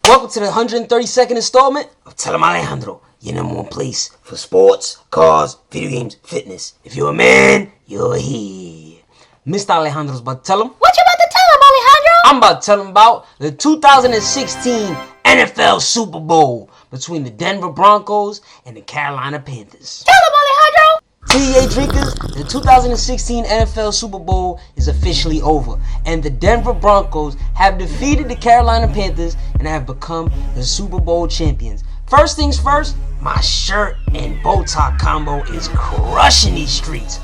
Welcome to the 132nd installment of Em Alejandro, your number one place for sports, cars, video games, fitness. If you're a man, you're here. Mr. Alejandro's about to tell him. What you about to tell him, Alejandro? I'm about to tell him about the 2016 NFL Super Bowl between the Denver Broncos and the Carolina Panthers. Tell him, Alejandro! TDA drinkers, the 2016 NFL Super Bowl is officially over, and the Denver Broncos have defeated the Carolina Panthers and have become the Super Bowl champions. First things first, my shirt and bow tie combo is crushing these streets.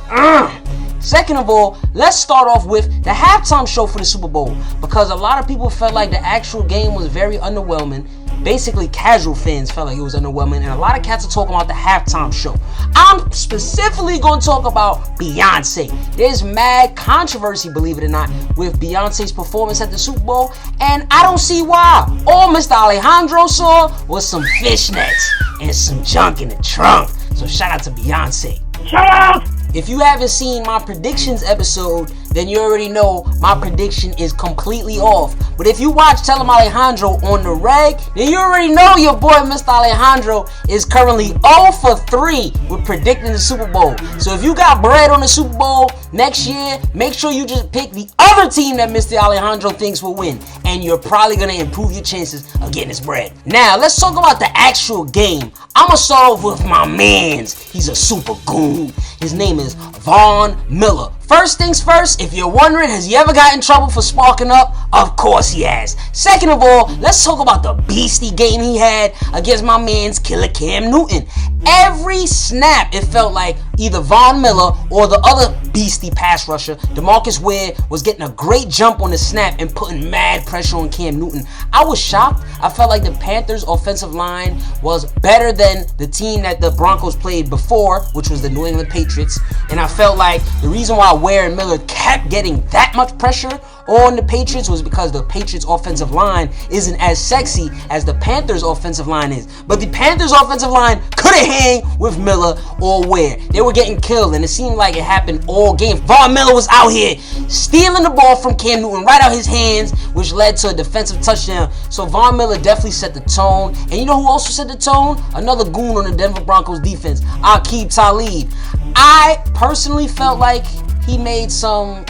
Second of all, let's start off with the halftime show for the Super Bowl, because a lot of people felt like the actual game was very underwhelming. Basically, casual fans felt like it was underwhelming, and a lot of cats are talking about the halftime show. I'm specifically going to talk about Beyoncé. There's mad controversy, believe it or not, with Beyoncé's performance at the Super Bowl, and I don't see why. All Mr. Alejandro saw was some fishnets and some junk in the trunk. So shout out to Beyoncé. Shout out! If you haven't seen my predictions episode, then you already know my prediction is completely off. But if you watch Em Alejandro on the reg, then you already know your boy Mr. Alejandro is currently 0 for 3 with predicting the Super Bowl. So if you got bread on the Super Bowl next year, make sure you just pick the other team that Mr. Alejandro thinks will win. And you're probably going to improve your chances of getting this bread. Now, let's talk about the actual game. I'm going to start off with my mans. He's a super goon. His name is Von Miller. First things first, if you're wondering, has he ever got in trouble for sparking up? Of course he has. Second of all, let's talk about the beastie game he had against my man's Killa Cam Newton. Every snap, it felt like either Von Miller or the other beastie pass rusher, DeMarcus Ware, was getting a great jump on the snap and putting mad pressure on Cam Newton. I was shocked. I felt like the Panthers' offensive line was better than the team that the Broncos played before, which was the New England Patriots. And I felt like the reason why Ware and Miller kept getting that much pressure on the Patriots was because the Patriots offensive line isn't as sexy as the Panthers offensive line is. But the Panthers offensive line couldn't hang with Miller or Ware. They were getting killed, and it seemed like it happened all game. Von Miller was out here stealing the ball from Cam Newton right out his hands, which led to a defensive touchdown. So Von Miller definitely set the tone. And you know who also set the tone? Another goon on the Denver Broncos defense, Aqib Talib. I personally felt like he made some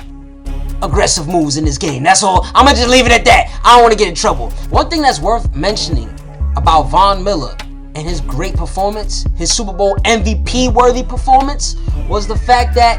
aggressive moves in this game. That's all. I'm gonna just leave it at that. I don't want to get in trouble. One thing that's worth mentioning about Von Miller and his great performance, his Super Bowl MVP worthy performance, was the fact that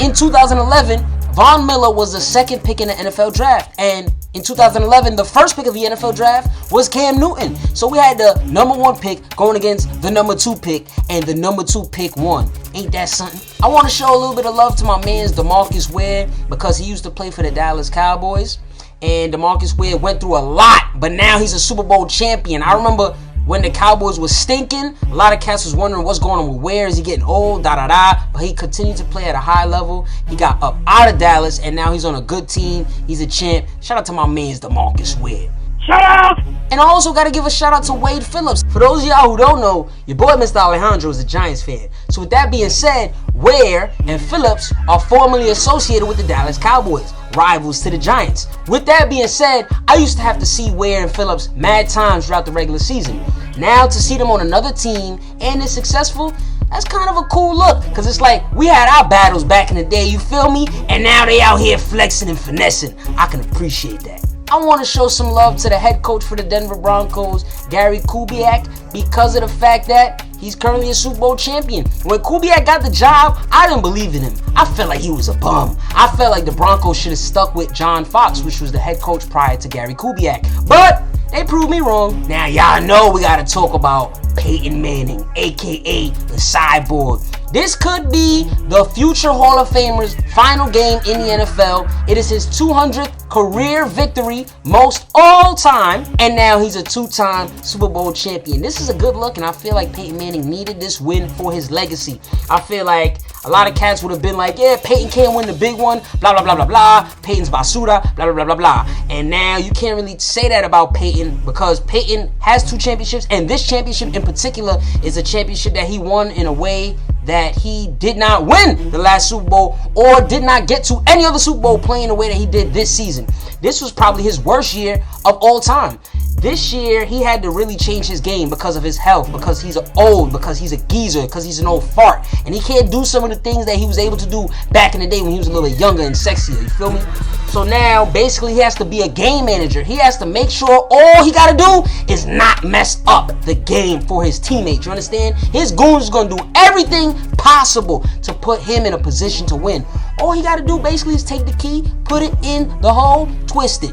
in 2011, Von Miller was the second pick in the NFL draft, and in 2011, the first pick of the NFL draft was Cam Newton. So we had the number 1 pick going against the number 2 pick, and the number 2 pick won. Ain't that something? I want to show a little bit of love to my man's DeMarcus Ware, because he used to play for the Dallas Cowboys, and DeMarcus Ware went through a lot, but now he's a Super Bowl champion. I remember when the Cowboys was stinking, a lot of cats was wondering what's going on with Ware. Is he getting old? But he continued to play at a high level. He got up out of Dallas, and now he's on a good team. He's a champ. Shout out to my man's DeMarcus Ware. Shout out! And I also got to give a shout out to Wade Phillips. For those of y'all who don't know, your boy Mr. Alejandro is a Giants fan. So with that being said, Ware and Phillips are formerly associated with the Dallas Cowboys, rivals to the Giants. With that being said, I used to have to see Ware and Phillips mad times throughout the regular season. Now to see them on another team and they're successful, that's kind of a cool look, because it's like we had our battles back in the day, you feel me? And now they out here flexing and finessing. I can appreciate that. I want to show some love to the head coach for the Denver Broncos, Gary Kubiak, because of the fact that he's currently a Super Bowl champion. When Kubiak got the job, I didn't believe in him. I felt like he was a bum. I felt like the Broncos should have stuck with John Fox, which was the head coach prior to Gary Kubiak. But they proved me wrong. Now y'all know we got to talk about Peyton Manning, aka the Cyborg. This could be the future Hall of Famer's final game in the NFL. It is his 200th career victory, most all time, and now he's a 2-time Super Bowl champion. This is a good look, and I feel like Peyton Manning needed this win for his legacy. I feel like a lot of cats would have been like, yeah, Peyton can't win the big one, blah, blah, blah, blah, blah. Peyton's basura, blah, blah, blah, blah, blah. And now you can't really say that about Peyton, because Peyton has 2 championships, and this championship in particular is a championship that he won in a way that he did not win the last Super Bowl or did not get to any other Super Bowl playing the way that he did this season. This was probably his worst year of all time. This year, he had to really change his game because of his health, because he's old, because he's a geezer, because he's an old fart. And he can't do some of the things that he was able to do back in the day when he was a little younger and sexier, you feel me? So now, basically, he has to be a game manager. He has to make sure all he got to do is not mess up the game for his teammates, you understand? His goons is going to do everything possible to put him in a position to win. All he got to do, basically, is take the key, put it in the hole, twist it.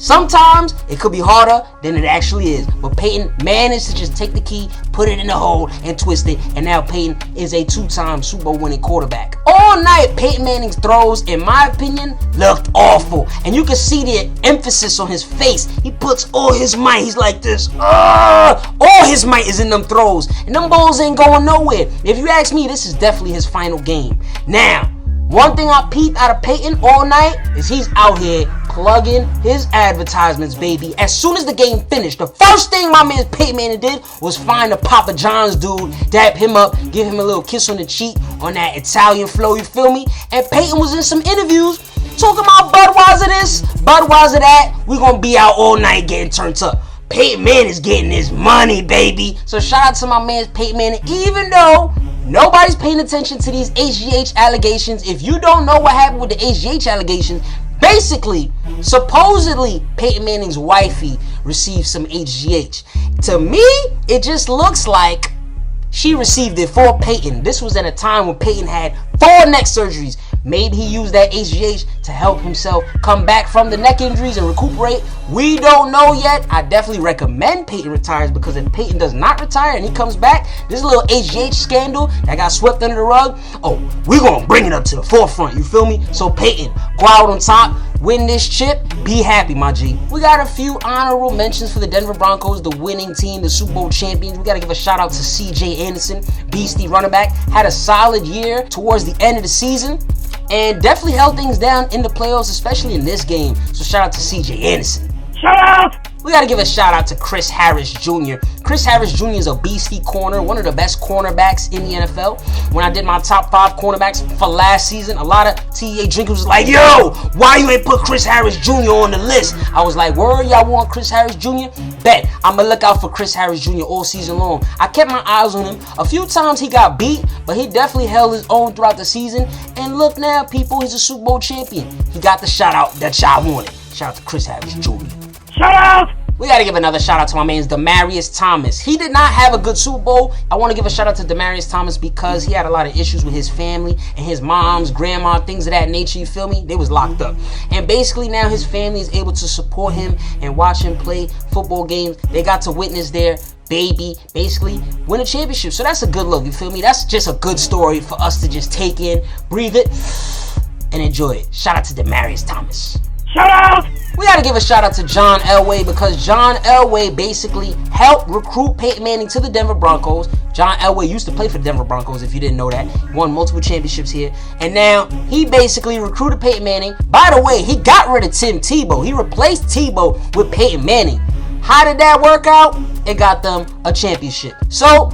Sometimes it could be harder than it actually is, but Peyton managed to just take the key, put it in the hole, and twist it, and now Peyton is a 2-time Super Bowl winning quarterback. All night, Peyton Manning's throws, in my opinion, looked awful, and you can see the emphasis on his face. He puts all his might, he's like this, all his might is in them throws, and them balls ain't going nowhere. If you ask me, this is definitely his final game. Now, one thing I peeped out of Peyton all night is he's out here plugging his advertisements, baby. As soon as the game finished, the first thing my man Peyton Manning did was find a Papa John's dude, dap him up, give him a little kiss on the cheek on that Italian flow, you feel me? And Peyton was in some interviews talking about Budweiser this, Budweiser that. We gonna be out all night getting turned up. Peyton Manning is getting his money, baby. So shout out to my man Peyton Manning, even though nobody's paying attention to these HGH allegations. If you don't know what happened with the HGH allegations, basically, supposedly, Peyton Manning's wifey received some HGH. To me, it just looks like she received it for Peyton. This was at a time when Peyton had 4 neck surgeries. Maybe he used that HGH to help himself come back from the neck injuries and recuperate. We don't know yet. I definitely recommend Peyton retires, because if Peyton does not retire and he comes back, this little HGH scandal that got swept under the rug, oh, we're going to bring it up to the forefront, you feel me? So Peyton, go out on top, win this chip, be happy, my G. We got a few honorable mentions for the Denver Broncos, the winning team, the Super Bowl champions. We got to give a shout out to C.J. Anderson, beastie running back. Had a solid year towards the end of the season, and definitely held things down in the playoffs, especially in this game. So shout out to C.J. Anderson. Shout out! We got to give a shout out to Chris Harris Jr. Chris Harris Jr. is a beastie corner, one of the best cornerbacks in the NFL. When I did my top 5 cornerbacks for last season, a lot of TEA drinkers was like, yo, why you ain't put Chris Harris Jr. on the list? I was like, word, y'all want Chris Harris Jr.? Bet. I'm going to look out for Chris Harris Jr. all season long. I kept my eyes on him. A few times he got beat, but he definitely held his own throughout the season. And look now, people, he's a Super Bowl champion. He got the shout out that y'all wanted. Shout out to Chris Harris Jr. Shout out! We got to give another shout out to my man Demaryius Thomas. He did not have a good Super Bowl. I want to give a shout out to Demaryius Thomas because he had a lot of issues with his family and his mom's, grandma, things of that nature, you feel me? They was locked up. And basically now his family is able to support him and watch him play football games. They got to witness their baby basically win a championship. So that's a good look, you feel me? That's just a good story for us to just take in, breathe it, and enjoy it. Shout out to Demaryius Thomas. Shout out! We got to give a shout out to John Elway because John Elway basically helped recruit Peyton Manning to the Denver Broncos. John Elway used to play for the Denver Broncos, if you didn't know that. He won multiple championships here. And now he basically recruited Peyton Manning. By the way, he got rid of Tim Tebow. He replaced Tebow with Peyton Manning. How did that work out? It got them a championship. So,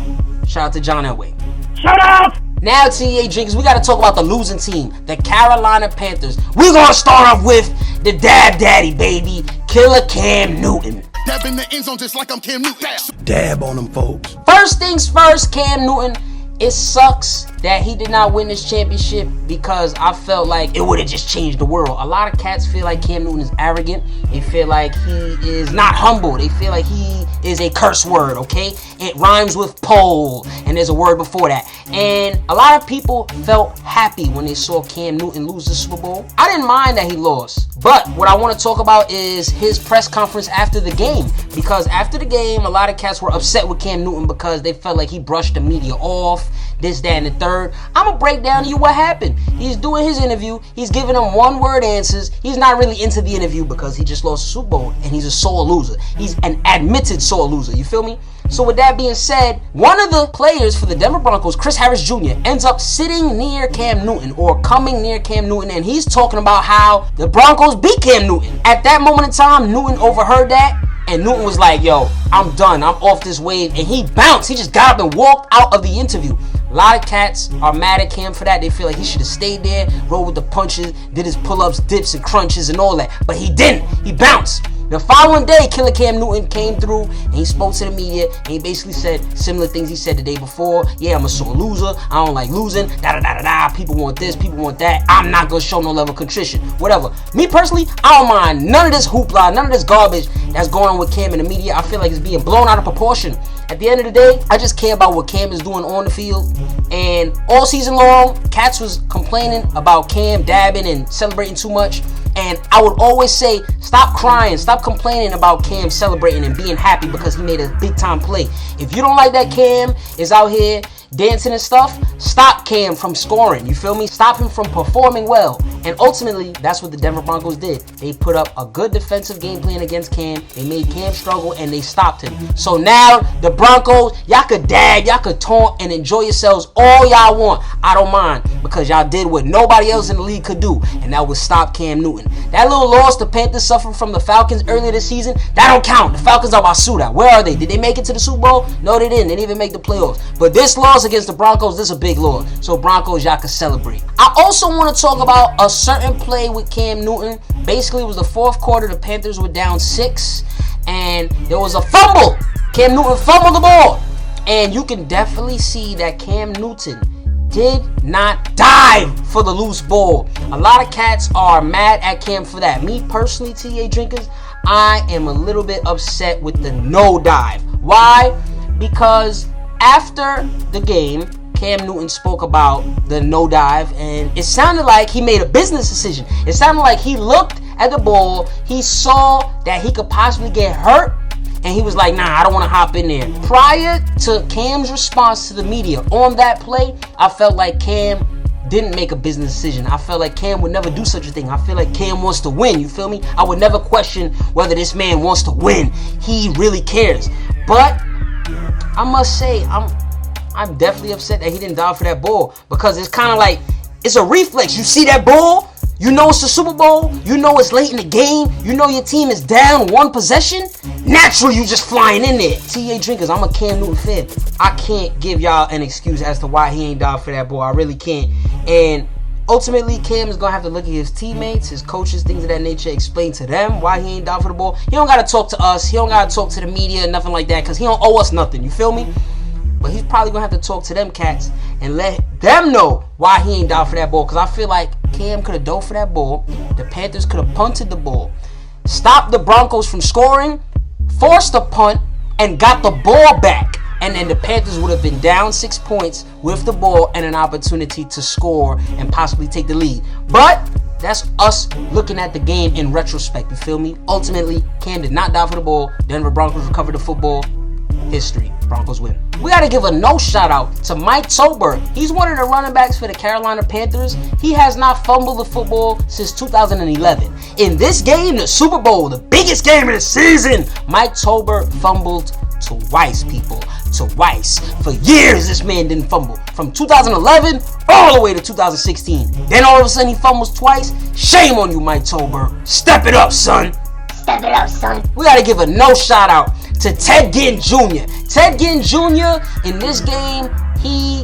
shout out to John Elway. Shout out! Now, TEA drinkers, we got to talk about the losing team, the Carolina Panthers. We're going to start off with the Dab Daddy, baby, Killa Cam Newton. Dab in the end zone just like I'm Cam Newton. Dab on them folks. First things first, Cam Newton. It sucks that he did not win this championship because I felt like it would have just changed the world. A lot of cats feel like Cam Newton is arrogant. They feel like he is not humble. They feel like he is a curse word, okay? It rhymes with pole, and there's a word before that. And a lot of people felt happy when they saw Cam Newton lose the Super Bowl. I didn't mind that he lost. But what I want to talk about is his press conference after the game. Because after the game, a lot of cats were upset with Cam Newton because they felt like he brushed the media off, this, that, and the third. I'm going to break down to you what happened. He's doing his interview. He's giving them one-word answers. He's not really into the interview because he just lost the Super Bowl and he's a sore loser. He's an admitted sore loser. You feel me? So with that being said, one of the players for the Denver Broncos, Chris Harris Jr., ends up sitting near Cam Newton or coming near Cam Newton, and he's talking about how the Broncos beat Cam Newton. At that moment in time, Newton overheard that, and Newton was like, yo, I'm done. I'm off this wave. And he bounced. He just got up and walked out of the interview. A lot of cats are mad at Cam for that. They feel like he should have stayed there, rolled with the punches, did his pull-ups, dips, and crunches and all that. But he didn't. He bounced. The following day, Killa Cam came through and he spoke to the media and he basically said similar things he said the day before. Yeah, I'm a sore loser. I don't like losing. Da-da-da-da-da. People want this. People want that. I'm not going to show no level of contrition. Whatever. Me personally, I don't mind none of this hoopla, none of this garbage that's going on with Cam in the media. I feel like it's being blown out of proportion. At the end of the day, I just care about what Cam is doing on the field. And all season long, cats was complaining about Cam dabbing and celebrating too much. And I would always say, stop crying, stop complaining about Cam celebrating and being happy because he made a big time play. If you don't like that Cam is out here dancing and stuff, stop Cam from scoring, you feel me? Stop him from performing well. And ultimately, that's what the Denver Broncos did. They put up a good defensive game plan against Cam. They made Cam struggle and they stopped him. So now, the Broncos, y'all could dab, y'all could taunt and enjoy yourselves all y'all want. I don't mind because y'all did what nobody else in the league could do, and that was stop Cam Newton. That little loss the Panthers suffered from the Falcons earlier this season, that don't count. The Falcons are Basuda. Where are they? Did they make it to the Super Bowl? No, they didn't. They didn't even make the playoffs. But this loss against the Broncos, this is a big loss. So Broncos, y'all can celebrate. I also want to talk about a certain play with Cam Newton. Basically, it was the fourth quarter. The Panthers were down 6, and there was a fumble. Cam Newton fumbled the ball. And you can definitely see that Cam Newton did not dive for the loose ball. A lot of cats are mad at Cam for that. Me personally, TA drinkers, I am a little bit upset with the no dive. Why? Because after the game, Cam Newton spoke about the no dive, and it sounded like he made a business decision. It sounded like he looked at the ball, he saw that he could possibly get hurt, and he was like, nah, I don't want to hop in there. Prior to Cam's response to the media on that play, I felt like Cam didn't make a business decision. I felt like Cam would never do such a thing. I feel like Cam wants to win, you feel me? I would never question whether this man wants to win. He really cares. But I must say, I'm definitely upset that he didn't dive for that ball, because it's kind of like, it's a reflex. You see that ball, you know it's the Super Bowl, you know it's late in the game, you know your team is down one possession, naturally you just flying in there. TA drinkers, I'm a Cam Newton fan. I can't give y'all an excuse as to why he ain't dive for that ball. I really can't. And ultimately, Cam is going to have to look at his teammates, his coaches, things of that nature, explain to them why he ain't dive for the ball. He don't got to talk to us. He don't got to talk to the media, nothing like that, because he don't owe us nothing. You feel me? But he's probably going to have to talk to them cats and let them know why he ain't dive for that ball, because I feel like Cam could have dove for that ball. The Panthers could have punted the ball, stopped the Broncos from scoring, forced a punt, and got the ball back. And then the Panthers would have been down 6 points with the ball and an opportunity to score and possibly take the lead. But that's us looking at the game in retrospect, you feel me? Ultimately, Cam did not dive for the ball. Denver Broncos recovered the football. History. Broncos win. We got to give a no shout out to Mike Tolbert. He's one of the running backs for the Carolina Panthers. He has not fumbled the football since 2011. In this game, the Super Bowl, the biggest game of the season, Mike Tolbert fumbled twice, people. Twice. For years, this man didn't fumble. From 2011 all the way to 2016. Then all of a sudden, he fumbles twice. Shame on you, Mike Tolbert. Step it up, son. Step it up, son. We got to give a no shout out to Ted Ginn Jr. Ted Ginn Jr. in this game, he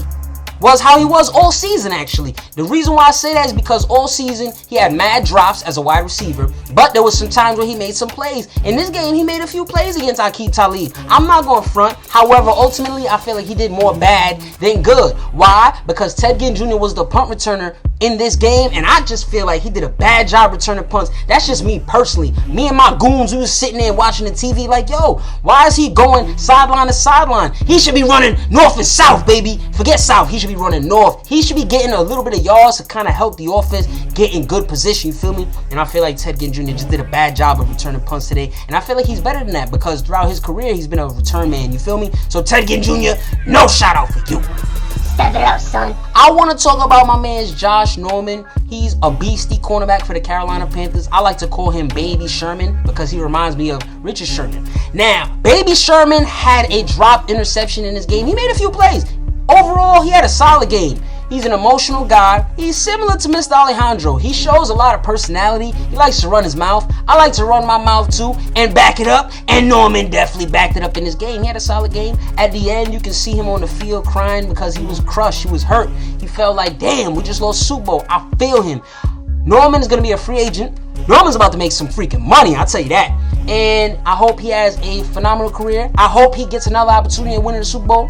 was how he was all season, actually. The reason why I say that is because all season he had mad drops as a wide receiver, but there was some times where he made some plays. In this game, he made a few plays against Aqib Talib. I'm not going to front. However, ultimately, I feel like he did more bad than good. Why? Because Ted Ginn Jr. was the punt returner in this game, and I just feel like he did a bad job returning punts. That's just me personally. Me and my goons, we was sitting there watching the TV like, yo, why is he going sideline to sideline? He should be running north and south, baby. Forget south. He should be running north. He should be getting a little bit of yards to kind of help the offense get in good position, you feel me? And I feel like Ted Ginn Jr. just did a bad job of returning punts today, and I feel like he's better than that because throughout his career, he's been a return man, you feel me? So Ted Ginn Jr., no shout out for you. Step it up, son. I want to talk about my man's Josh Norman. He's a beastie cornerback for the Carolina Panthers. I like to call him Baby Sherman because he reminds me of Richard Sherman. Now, Baby Sherman had a dropped interception in this game. He made a few plays. Overall, he had a solid game. He's an emotional guy. He's similar to Mr. Alejandro. He shows a lot of personality. He likes to run his mouth. I like to run my mouth too and back it up. And Norman definitely backed it up in this game. He had a solid game. At the end, you can see him on the field crying because he was crushed. He was hurt. He felt like, damn, we just lost Super Bowl. I feel him. Norman is going to be a free agent. Norman's about to make some freaking money, I'll tell you that. and I hope he has a phenomenal career. I hope he gets another opportunity of winning the Super Bowl.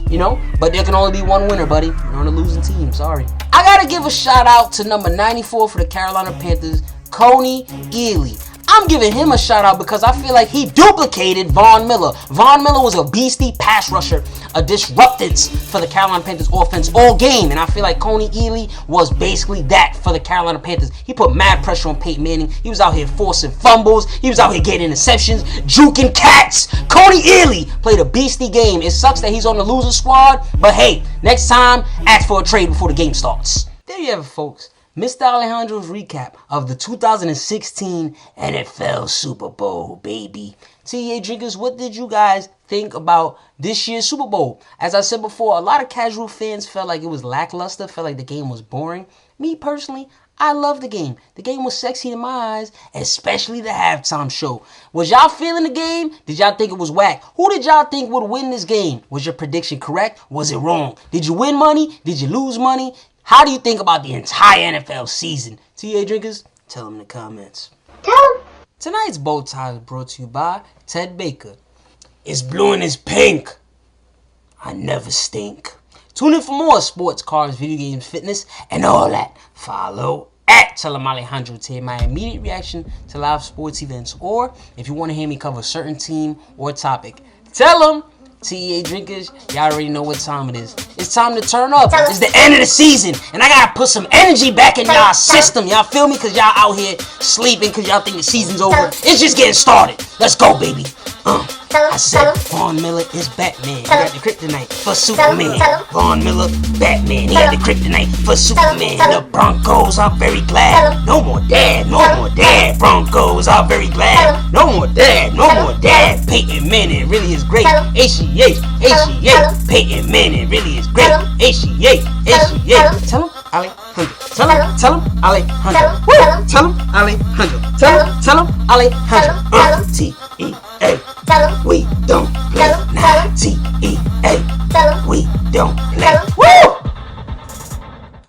You know, but there can only be one winner, buddy. You're on a losing team. Sorry. I gotta give a shout out to number 94 for the Carolina Panthers, Kony Ealy. I'm giving him a shout out because I feel like he duplicated Von Miller. Von Miller was a beastie pass rusher, a disruptance for the Carolina Panthers offense all game. And I feel like Kony Ealy was basically that for the Carolina Panthers. He put mad pressure on Peyton Manning. He was out here forcing fumbles. He was out here getting interceptions, juking cats. Kony Ealy played a beastie game. It sucks that he's on the loser squad, but hey, next time, ask for a trade before the game starts. There you have it, folks. Mr. Alejandro's recap of the 2016 NFL Super Bowl, baby. TEA drinkers, what did you guys think about this year's Super Bowl? As I said before, a lot of casual fans felt like it was lackluster, felt like the game was boring. Me personally, I love the game. The game was sexy in my eyes, especially the halftime show. Was y'all feeling the game? Did y'all think it was whack? Who did y'all think would win this game? Was your prediction correct? Was it wrong? Did you win money? Did you lose money? How do you think about the entire NFL season? TA drinkers, tell them in the comments. Tell them. Tonight's bow tie is brought to you by Ted Baker. It's blue and it's pink. I never stink. Tune in for more sports, cars, video games, fitness, and all that. Follow at Em Alejandro to hear my immediate reaction to live sports events. Or if you want to hear me cover a certain team or topic, tell them. TEA drinkers, y'all already know what time it is. It's time to turn up. It's the end of the season, and I gotta put some energy back in y'all system. Y'all feel me? Cause y'all out here sleeping cause y'all think the season's over. It's just getting started. Let's go, baby. I said Von Miller is Batman. He got the kryptonite for Superman. Von Miller, Batman. He got the kryptonite for Superman. The Broncos are very glad. No more dad, no more dad. Broncos are very glad. No more dad, no more dad. Peyton Manning really is great. HGH, HGH. Peyton Manning really is great. HGH, HGH. Tell him, Alejandro. Tell him, Alejandro. Woo! Tell him, Alejandro. Tell him, Alejandro. T-E-A. We don't play. Nah, T-E-A. We don't play. Woo!